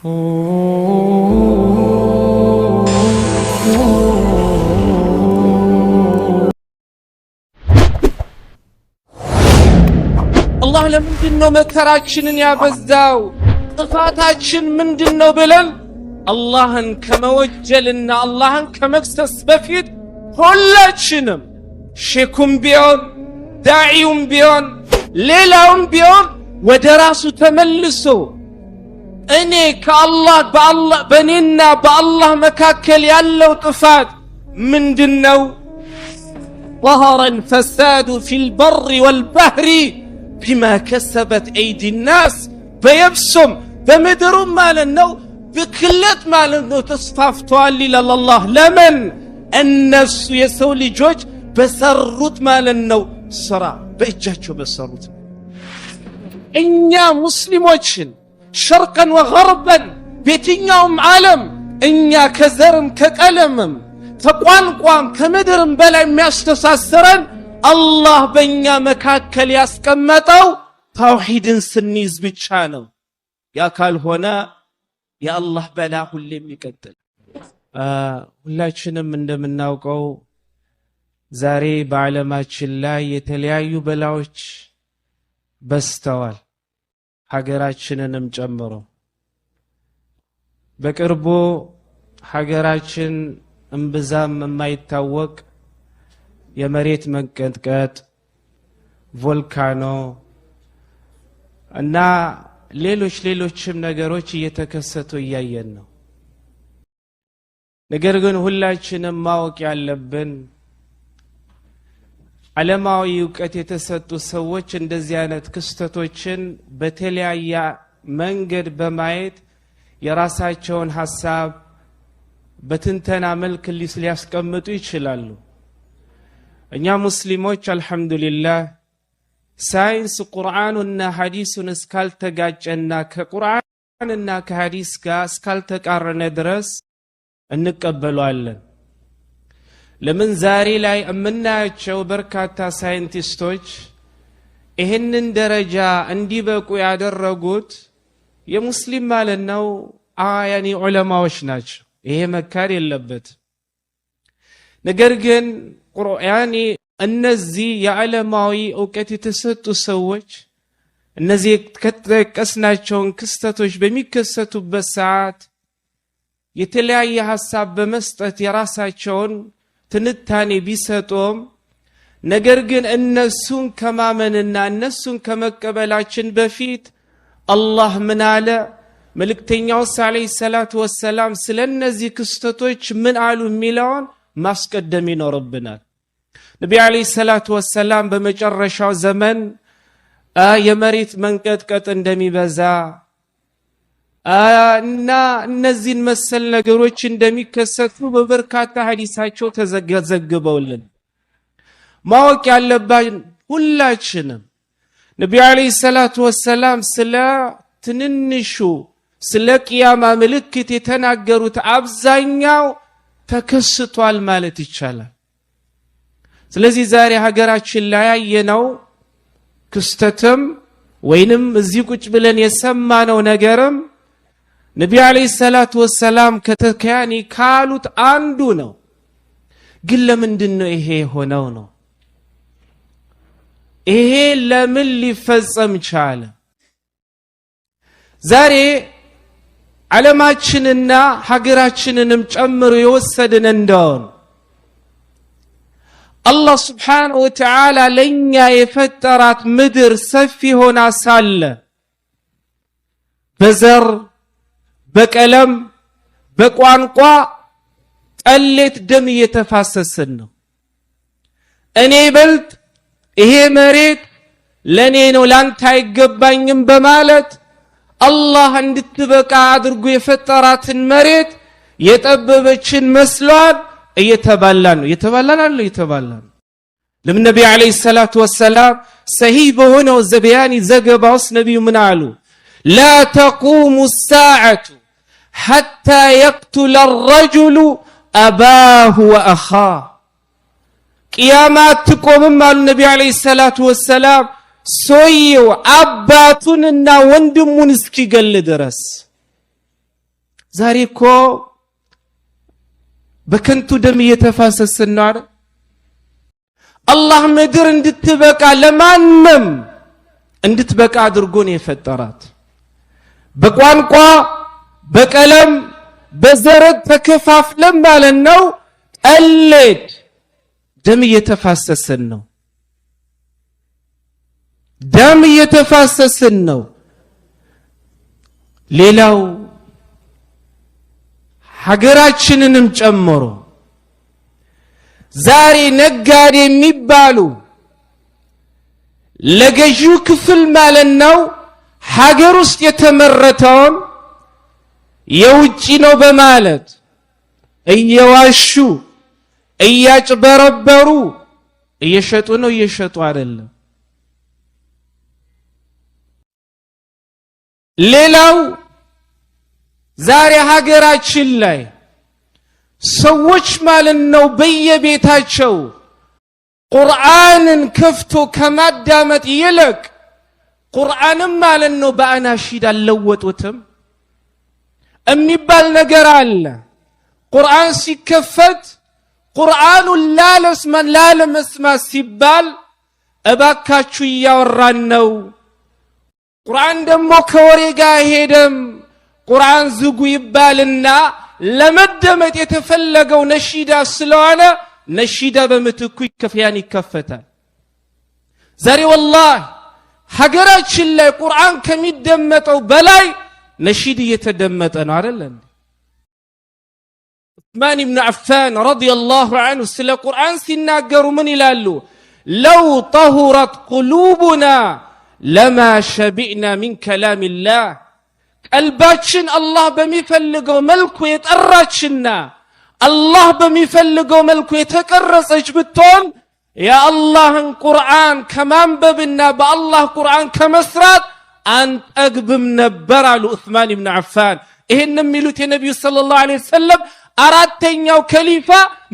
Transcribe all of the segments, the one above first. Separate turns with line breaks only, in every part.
አላህ ለምንድነው መከራችንን ያበዛው? ጥፋታችን ምንድነው ብለን አላህን ከመወጀልና አላህን ከመክሰስ በፊት ሁላችንም ሼኩም ቢሆን ዳዒውም ቢሆን ሌላውም ቢሆን ወደ ራሱ ተመልሶ እኔ ከአላህ በእኔና በአላህ መካከል ያለው ጥፋት ምንድነው? ظهر الفساد في البر والبحر بما كسبت أيدي الناس بيبسم بمدرم مالنو بكلت مالنو تصفافتوال لله لمن النفس يسولي جوج بسرط مالنو سرا بإجاجو بسرط إنيا مسلموشن شرقا وغربا بيتنياهم عالم إنيا كزرم كقلمم تقوانقوام كمدرم بلا مياشتساسرن الله بينيا مكاكل ياسكمتو توحيد سنيز بيتشانو يا كال هنا يا الله بلا اللي ميقتل ሁላችንም እንደምናውቀው ዛሬ በዓለማችን ላይ የተለያዩ በላዎች በስተዋል ሀገራችንንም ጨምሮ በቅርቡ ሀገራችን እምብዛም የማይታወቅ የመሬት መንቀጥቀጥ ቮልካኖ እና ሌሎችም ነገሮች እየተከሰቱ እያየን ነው። ነገር ግን ሁላችንም ማወቅ ያለብን ዓለማዊ ዕውቀት የተሰጡ ሰዎች እንደዚህ አይነት ክስተቶችን በተለያየ መንገድ በማየት የራሳቸውን ሐሳብ በትንተና መልክ ሊያስቀምጡ ይችላሉ። እኛ ሙስሊሞች አልহামዱሊላህ ሳይንስ ቁርአንና ሐዲሱን እስካልተጋጨና ከቁርአንና ከሐዲስ ጋር እስካልተቃረነ ድረስ እንቀበሏለን። ለምን ዛሬ ላይ እምናያቸው በርካታ ሳይንቲስቶች ይህንን ደረጃ እንዲበቁ ያደረጉት የሙስሊም ማለት ነው ያኒ ዑለማዎች ናቸው። ይሄ መካድ የለበት። ነገር ግን ቁርአኒ እነዚህ የዓለማዊ ዕውቀት የተሰጡ ሰዎች እነዚህ ከተቀስናቸውን ክስተቶች በሚከሰቱበት ሰዓት የተለያየ ሐሳብ በመስጠት የራሳቸውን ትንታኔ ቢሰጡም ነገር ግን እነሱን ከማመንና እነሱን ከመቀበላችን በፊት አላህ ምን አለ? መልእክተኛው ሰለላሁ ዐለይሂ ወሰለም ስለነዚህ ክስተቶች ምን አሉ የሚለውን ማስቀደም ይኖርብናል። ነብዩ ዐለይሂ ሰላቱ ወሰለም በመጨረሻው ዘመን የመሬት መንቀጥቀጥ እንደሚበዛ እና እነዚህን መሰል ነገሮች እንደሚከሰቱ በበርካታ ሐዲሳቸው ተዘግበውልን ማወቅ ያለብን ሁላችንም ነብዩ ዐለይሂ ሰላቱ ወሰለም ስለ ትንንሹ ስለ ቂያማ ምልክት የተናገሩት አብዛኛው ተከስቷል ማለት ይቻላል። ስለዚህ ዛሬ ሀገራችን ላይ ያየነው ክስተትም ወይንም እዚህ ቁጭ ብለን የሰማነው ነገርም ነብዩ ዐለይሂ ሰላቱ ወሰለም ከተካኒ ካሉት አንዱ ነው። ግን ለምንድነው ይሄ ሆነው ነው? ይሄ ለምን ሊፈጸም ቻለ? ዛሬ ዓለማችንና ሀገራችንንም ጨምሮ የወሰደን እንደውን አላህ Subhanahu Wa Ta'ala ለኛ የፈጠራት ምድር ሰፊ ሆና ሳለ በዘር በቀለም በቋንቋ ጠሌት ደም እየተፋሰሰን ነው። እኔ በልጥ ይሄ መሬት ለኔ ነው ላንተ አይገባኝም በማለት አላህ እንድትበቃ አድርጎ የፈጠራትን መሬት የጠበበችን መስሏል እየተባላን ነው። ለምን ነብዩ ዐለይሂ ሰላቱ ወሰለም ሰሂህ በሆነው ዘቢያኒ ዘገባውስ ነብዩ ምን አሉ? لا تقوم الساعة حتى يقتل الرجل أباه وأخاه قيامات تقوم مع النبي عليه الصلاة والسلام سويو أباتنا وندمون اسكي قل درس ዛሬ እኮ በከንቱ ደም እየተፋሰስን ነው አይደል? አላህ ምድር እንድትበቃ ለማንም እንድትበቃ አድርጎ ነው የፈጠራት። በቋንቋ በቀለም በዘር ተከፋፍለን ማለት ነው ቀልድ ደም እየተፋሰስን ነው። ደም እየተፋሰስን ነው። ሌላው ሀገራችንንም ጨምሮ ዛሬ ነጋዴ የሚባሉ ለገዢው ክፍል ማለት ነው ሀገር ውስጥ የተመረተውን የውጪ ነው በማለት እየዋሹ እያጭበረበሩ እየሸጡ ነው እየሸጡ አይደለም። ሌላው ዛሬ ሀገራችን ላይ ሰዎች ማለት ነው በየቤታቸው ቁርአንን ከፍቶ ከማዳመጥ ይልቅ ቁርአንም ማለት ነው በአናሺድ አልለወጡትም የሚባል ነገር አለ። ቁርአን ሲከፈት ቁርአኑን ላለመስማት ሲባል እባካችሁ እያወራን ነው። ቁርአን ደግሞ ከወሬ ጋር ሄደም ቁርአን ዝጉ ይባልና ለመደመጥ የተፈለገው ነሺዳ ስለሆነ ነሺዳ በምትኩ ይከፈታል። ዛሬ ወላሂ ሀገራችን ላይ ቁርአን ከሚደመጠው በላይ ነሺድ እየተደመጠ ነው አይደል? ዑስማን ኢብኑ አፋን ረዲየላሁ ዐንሁ ስለ ቁርአን ሲናገሩ ምን ይላሉ? ለው ጠሁረት ቁሉቡና ለማ ሸቢዕና ሚን ከላሚላህ። ቀልባችን አላህ በሚፈልገው መልኩ የጠራችና አላህ በሚፈልገው መልኩ የተቀረጸች ብትሆን የአላህን ቁርአን ከማንበብና በአላህ ቁርአን ከመስራት አንጠግብም ነበር አሉ ዑስማን ኢብኑ አፋን። ይሄንም የሚሉት የነብዩ ሰለላሁ ዐለይሂ ወሰለም አራተኛው ከሊፋ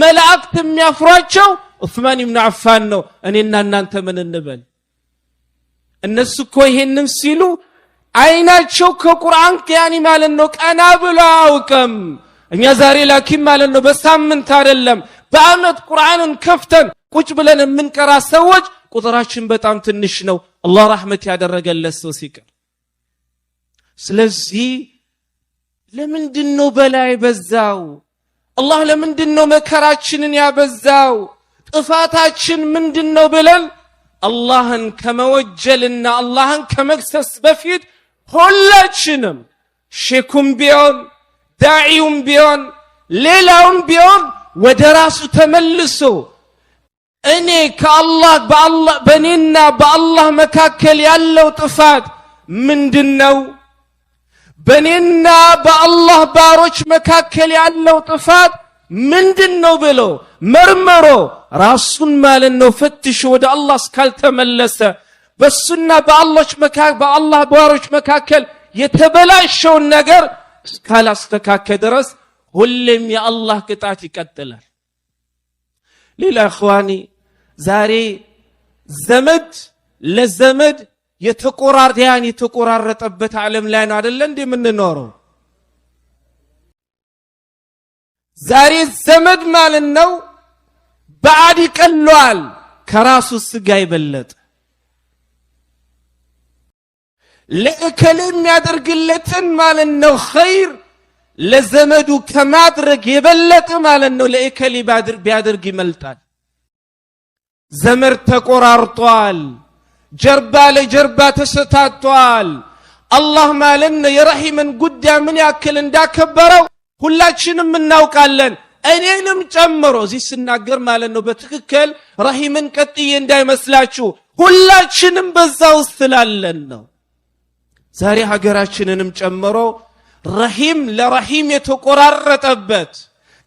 መላእክት የሚያፍሯቸው ዑስማን ኢብኑ አፋን ነው። እኔና እናንተ ምን እንበል? እነሱ እኮ ይሄንም ሲሉ አይናቸው ከቁርአን ያኒ ማለት ነው ቀና ብሎ አውቀም። እኛ ዛሬ ላኪን ማለት ነው በሳምንት አይደለም በአመት ቁርአንን ከፍተን ቁጭ ብለን የምንቀራ ሰዎች ቁጥራችን በጣም ትንሽ ነው፣ አላህ ረህመት ያደረገለት ሰው ሲቀር። ስለዚህ ለምንድነው በላይ በዛው? አላህ ለምንድነው መከራችንን ያበዛው? ጥፋታችን ምንድነው ብለን አላህን ከመወጀልና አላህን ከመክሰስ በፊት ሁላችንም ሼኩም ቢሆን ዳዒውም ቢሆን ሌላውም ቢሆን ወደ ራሱ ተመልሶ እኔ ከአላህ በእኔና በአላህ መካከል ያለው ጥፋት ምንድነው? በእኔና በአላህ ባሮች መካከል ያለው ጥፋት ምንድነው ብሎ መርምሮ ራሱን ማለት ነው ፈትሾ ወደ አላህ እስካልተመለሰ በሱና በአላህ ባሮች መካከል የተበላሸውን ነገር እስካላስተካከለ ድረስ ሁሌም የአላህ ቅጣት ይቀጥላል። ሌላ እኽዋኒ ዛሬ ዘመድ ለዘመድ የተቆራረጠበት ዓለም ላይ ነው አይደል እንዴ የምንኖረው? ዛሬ ዘመድ ማለት ነው ባዕድ ይቀለዋል ከራሱ ስጋ ይበለጥ። ለእከሌ የሚያደርግለትን ማለት ነው ኸይር ለዘመዱ ከማድረግ የበለጠ ማለት ነው ለእከሌ ቢያደርግ ይመልጣል። ዘመድ ተቆራርጧል፣ ጀርባ ለጀርባ ተሰታቷል። አላህ ማለት ነው የረሂምን ጉዳይ ምን ያክል እንዳከበረው ሁላችንም እናውቃለን፣ እኔንም ጨምሮ። እዚህ ስናገር ማለት ነው በትክክል ረሂምን ቀጥዬ እንዳይመስላችሁ ሁላችንም በዛ ውስጥ ስላለን ነው። ዛሬ ሀገራችንንም ጨምሮ ረሂም ለረሂም የተቆራረጠበት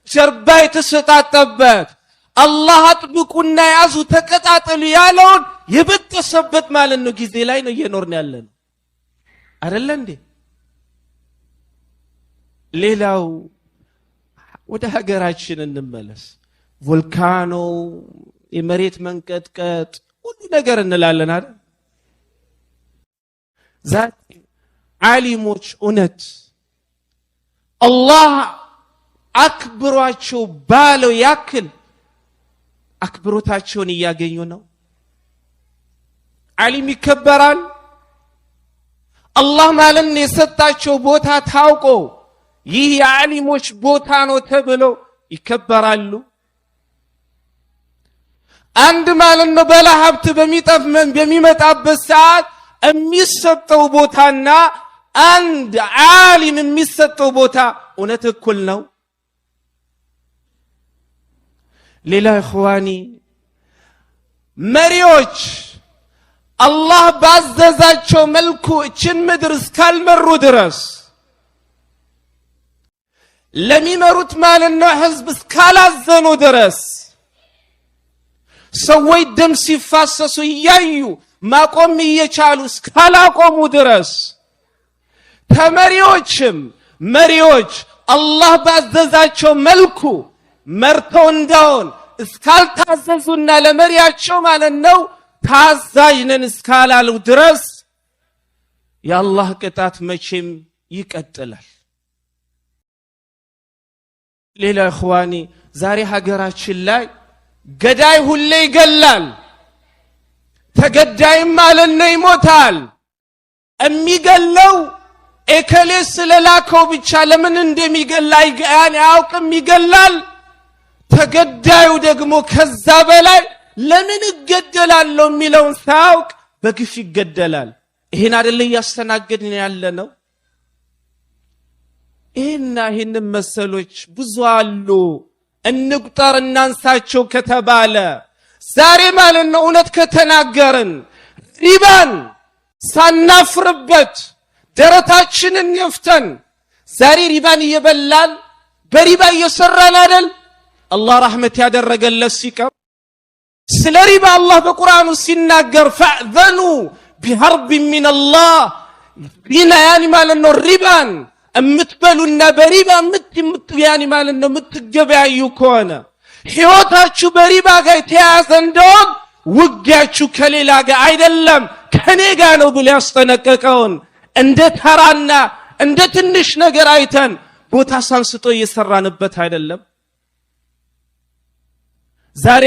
ጀርባ የተሰጣጠበት አላህ አጥብቁና ያዙ ተቀጣጠሉ ያለውን የበጠሰበት ማለት ነው ጊዜ ላይ ነው እየኖርን ያለን አይደል እንዴ? ሌላው ወደ ሀገራችን እንመለስ። ቮልካኖ፣ የመሬት መንቀጥቀጥ ሁሉ ነገር እንላለን አይደል? ዛሬ ዓሊሞች እውነት አላህ አክብሯቸው ባለው ያክል አክብሮታቸውን እያገኙ ነው። ዓሊም ይከበራል። አላህ ማለት የሰጣቸው ቦታ ታውቆ ይህ የዓሊሞች ቦታ ነው ተብሎ ይከበራሉ። አንድ ማለት ነው ባለሀብት በሚመጣበት ሰዓት የሚሰጠው ቦታና አንድ ዓሊም የሚሰጠው ቦታ እውነት እኩል ነው? ሌላ ኢኽዋኒ መሪዎች አላህ ባዘዛቸው መልኩ እችን ምድር እስካልመሩ ድረስ ለሚመሩት ማለት ነው ህዝብ እስካላዘኑ ድረስ ሰዎች ደም ሲፋሰሱ እያዩ ማቆም እየቻሉ እስካላቆሙ ድረስ ተመሪዎችም መሪዎች አላህ ባዘዛቸው መልኩ መርተው እንዳውን እስካልታዘዙና ለመሪያቸው ማለት ነው ታዛዥ ነን እስካላሉ ድረስ የአላህ ቅጣት መቼም ይቀጥላል። ሌላ ኢኽዋኒ ዛሬ ሀገራችን ላይ ገዳይ ሁሌ ይገላል፣ ተገዳይም ማለት ነው ይሞታል። የሚገለው ኤከሌ ስለላከው ብቻ ለምን እንደሚገላ አያውቅም፣ ይገላል። ተገዳዩ ደግሞ ከዛ በላይ ለምን እገደላለሁ የሚለውን ሳያውቅ በግፍ ይገደላል። ይሄን አይደለ እያስተናገድን ያለ ነው? ይህን መሰሎች ብዙ አሉ። እንቁጠር እናንሳቸው ከተባለ ዛሬ ማለት ነው እውነት ከተናገርን ሪባን ሳናፍርበት ደረታችንን ነፍተን ዛሬ ሪባን እየበላን በሪባ እየሰራን አይደል? አላህ ረሕመት ያደረገለት ሲቀር ስለ ሪባ አላህ በቁርአኑ ሲናገር ፈዕዘኑ ቢሐርብ ሚነላህ ቢና ያኒ ማለት ነው ሪባን እምትበሉና በሪባ ያኒ ማለት ነው የምትገበያዩ ከሆነ ሕይወታችሁ በሪባ ጋር የተያያዘ እንደሆነ ውጊያችሁ ከሌላ ጋር አይደለም ከኔ ጋር ነው ብሎ ያስጠነቀቀውን እንደ ተራና እንደ ትንሽ ነገር አይተን ቦታ ሳንስቶ እየሰራንበት አይደለም። ዛሬ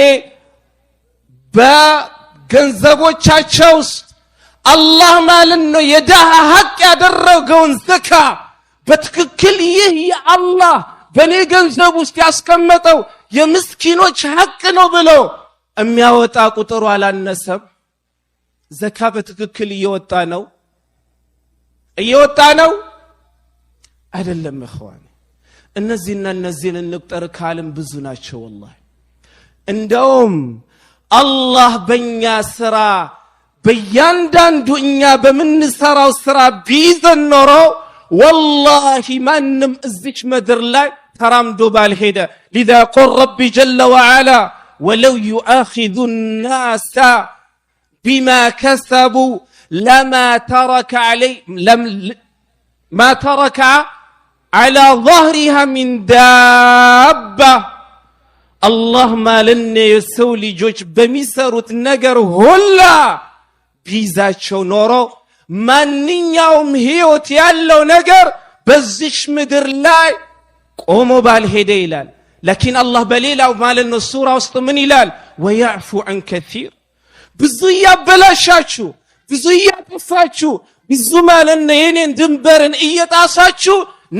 በገንዘቦቻቸው ውስጥ አላህ ማለት ነው የደሃ ሐቅ ያደረገውን ዘካ በትክክል ይህ የአላህ በኔ ገንዘብ ውስጥ ያስቀመጠው የምስኪኖች ሐቅ ነው ብሎ የሚያወጣ ቁጥሩ አላነሰም። ዘካ በትክክል እየወጣ ነው አይደለም? እخوان እነዚህን እንቁጠር ካለም ብዙ ናቸው والله። እንደውም አላህ በእኛ ስራ በእያንዳንዱ እኛ በምንሰራው ስራ ቢይዘን ኖሮ والله ማንም እዚች ምድር ላይ ተራምዶ ባልሄደ لذا قل ربي جل وعلا ولو يؤاخذ الناس بما كسبوا لما ترك على ظهرها من دابة الله ما لن يسولي جوج بمسروت نجر هلا بيزاتشو نورو ማንኛውም ህይወት ያለው ነገር በዚሽ ምድር ላይ ቆሞ ባልሄደ ይላል። لكن الله በሌላው ማለት ነው ሱራ ውስጥ ምን ይላል? ويعفو عن كثير ብዙ ያበላሻችሁ ብዙ ያጠፋችሁ ብዙ ማለት ነው የኔን ድንበርን እየጣሳችሁ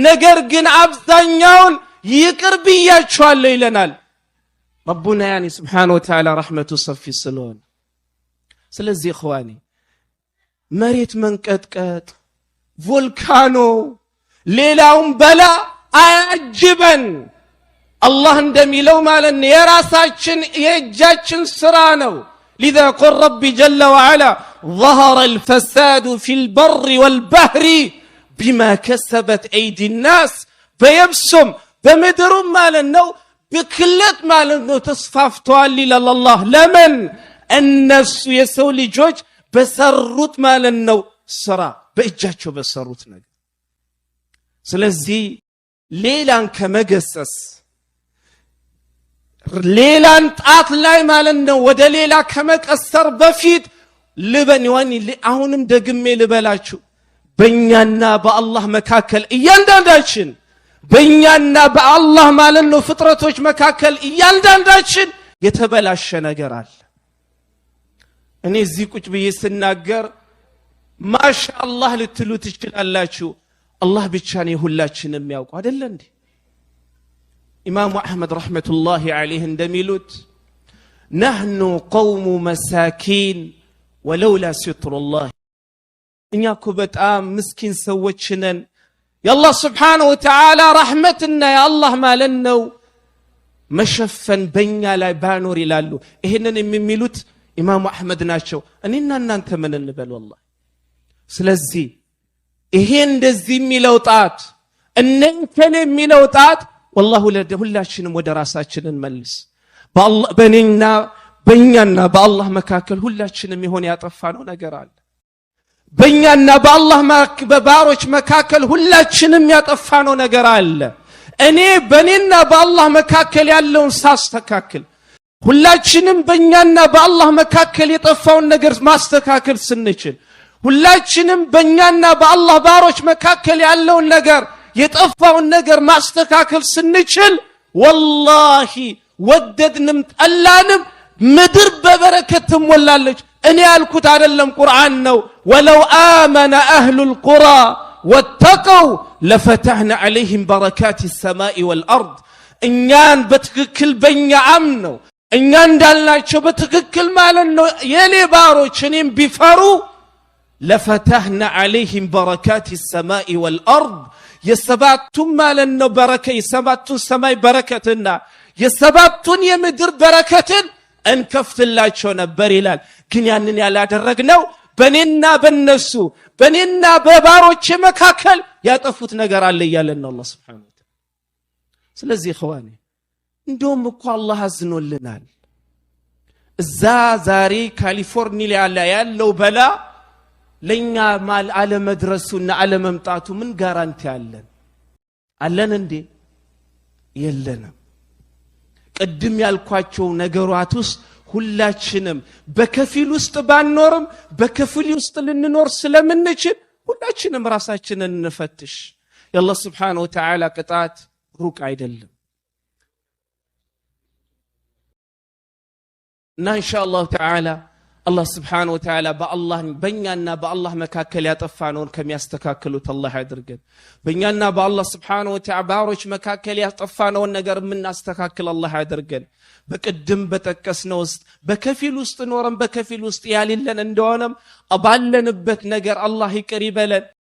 ነገር ግን አብዛኛውን ይቅር ብያችኋለሁ ይለናል ረቡና ያኒ سبحانه وتعالى رحمته ሰፊ ስለሆነ። ስለዚህ اخواني መሬት መንቀጥቀጥ ቮልካኖ ሌላውን በላ አያጅበን። አላህ እንደሚለው ማለት ነው የራሳችን የእጃችን ስራ ነው። لذا قل ربي جل وعلا ظهر الفساد في البر والبحر بما كسبت أيدي الناس فيبسم بمدرم ማለት ነው بكلت ማለት ነው ተስፋፍቷል ይላል አላህ። ለምን? እነሱ የሰው ልጆች በሰሩት ማለት ነው ስራ በእጃቸው በሰሩት ነገር። ስለዚህ ሌላን ከመገሰስ ሌላን ጣት ላይ ማለት ነው ወደ ሌላ ከመቀሰር በፊት ልበንዋን አሁንም ደግሜ ልበላችሁ በእኛና በአላህ መካከል እያንዳንዳችን በእኛና በአላህ ማለት ነው ፍጥረቶች መካከል እያንዳንዳችን የተበላሸ ነገር አለ። እኔ እዚህ ቁጭ ብዬ ስናገር ማሻአላህ ልትሉ ትችላላችሁ። አላህ ብቻ ነው ሁላችንም የሚያውቀው አይደል እንዴ? ኢማሙ አህመድ ረህመቱላሂ ዐለይሂ እንደሚሉት نحن قوم مساكين ولولا ستر الله እኛ እኮ በጣም ምስኪን ሰዎች ነን። የአላህ ስብሓነሁ ወተዓላ ረሕመትና የአላህ ማለት ነው መሸፈን በእኛ ላይ ባኖር ይላሉ። ይህንን የሚሉት ኢማሙ አሕመድ ናቸው። እኔና እናንተ ምን እንበል ወላሂ። ስለዚህ ይሄ እንደዚህ የሚለው ጣት እነንተን የሚለው ጣት ወላሂ ሁላችንም ወደ ራሳችን እንመልስ። በእኛና በአላህ መካከል ሁላችንም የሆነ ያጠፋነው ነገር አለ። በእኛና በአላህ በባሮች መካከል ሁላችንም ያጠፋነው ነገር አለ። እኔ በእኔና በአላህ መካከል ያለውን ሳስተካክል ሁላችንም በእኛና በአላህ መካከል የጠፋውን ነገር ማስተካከል ስንችል ሁላችንም በእኛና በአላህ ባሮች መካከል ያለውን ነገር የጠፋውን ነገር ማስተካከል ስንችል ወላሂ ወደድንም ጠላንም ምድር በበረከት ትሞላለች። እኔ ያልኩት አይደለም ቁርአን ነው። ወለው አመነ አህሉል ቁራ ወተቀው ለፈተሕና ዐለይሂም በረካት ሰማኢ ወልአርድ። እኛን በትክክል በእኛ አምነው እኛ እንዳልናቸው በትክክል ማለት ነው የኔ ባሮች እኔም ቢፈሩ ለፈተሕና ዐለይሂም በረካት ሰማኢ ወልአርድ የሰባቱን ማለት ነው የሰባቱን ሰማይ በረከትና የሰባቱን የምድር በረከትን እንከፍትላቸው ነበር ይላል። ግን ያንን ያላደረግነው በእኔና በነሱ በእኔና በባሮች መካከል ያጠፉት ነገር አለ እያለን ነው አላህ ሱብሓነሁ ወተዓላ። ስለዚህ ኸዋኔ እንደውም እኮ አላህ አዝኖልናል። እዛ ዛሬ ካሊፎርኒያ ላይ ያለው በላ ለኛ ማል አለመድረሱና አለመምጣቱ ምን ጋራንቲ አለን እንዴ? የለንም። ቅድም ያልኳቸው ነገራት ውስጥ ሁላችንም በከፊል ውስጥ ባንኖርም በከፊል ውስጥ ልንኖር ስለምንችል ሁላችንም ራሳችንን እንፈትሽ። የአላህ ስብሓነሁ ወተዓላ ቅጣት ሩቅ አይደለም እና ኢንሻአላህ ተዓላ አላህ ስብሓነሁ ወተዓላ በእኛና በአላህ መካከል ያጠፋነውን ከሚያስተካክሉት አላህ ያድርገን። በእኛና በአላህ ስብሓነሁ ወተዓላ ባሮች መካከል ያጠፋነውን ነገር የምናስተካክል አላህ ያድርገን። በቅድም በጠቀስነው ውስጥ በከፊል ውስጥ ኖረን በከፊል ውስጥ ያሌለን እንደሆነም ባለንበት ነገር አላህ ይቅር ይበለን።